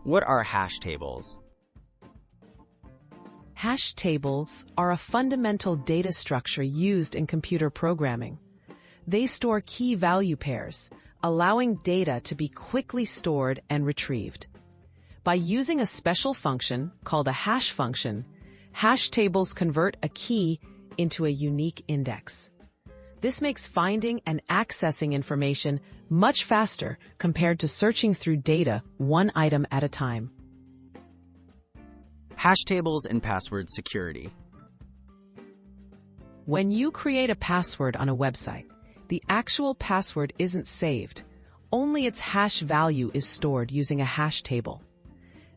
What are hash tables? Hash tables are a fundamental data structure used in computer programming. They store key value pairs, allowing data to be quickly stored and retrieved. By using a special function called a hash function, hash tables convert a key into a unique index. This makes finding and accessing information much faster compared to searching through data one item at a time. Hash tables and password security. When you create a password on a website, the actual password isn't saved. Only its hash value is stored using a hash table.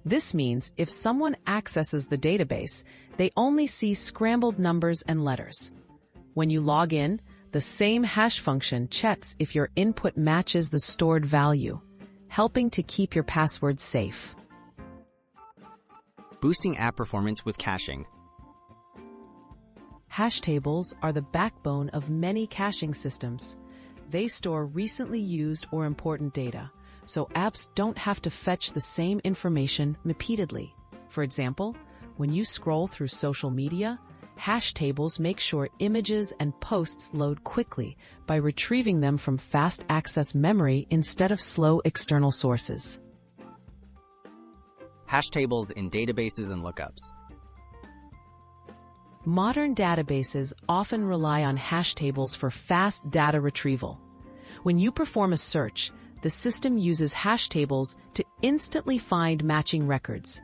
This means if someone accesses the database, they only see scrambled numbers and letters. When you log in, the same hash function checks if your input matches the stored value, helping to keep your password safe. Boosting app performance with caching. Hash tables are the backbone of many caching systems. They store recently used or important data, so apps don't have to fetch the same information repeatedly. For example, when you scroll through social media, hash tables make sure images and posts load quickly by retrieving them from fast access memory instead of slow external sources. Hash tables in databases and lookups. Modern databases often rely on hash tables for fast data retrieval. When you perform a search, the system uses hash tables to instantly find matching records.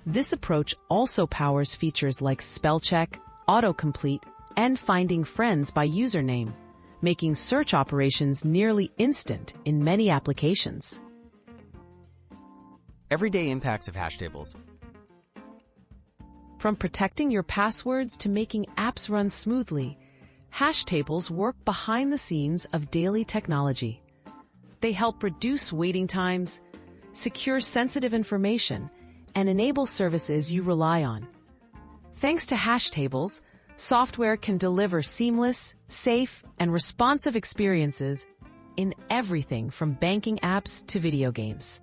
This approach also powers features like spell check, autocomplete, and finding friends by username, making search operations nearly instant in many applications. Everyday impacts of hash tables. From protecting your passwords to making apps run smoothly, hash tables work behind the scenes of daily technology. They help reduce waiting times, secure sensitive information, and enable services you rely on. Thanks to hash tables, software can deliver seamless, safe, and responsive experiences in everything from banking apps to video games.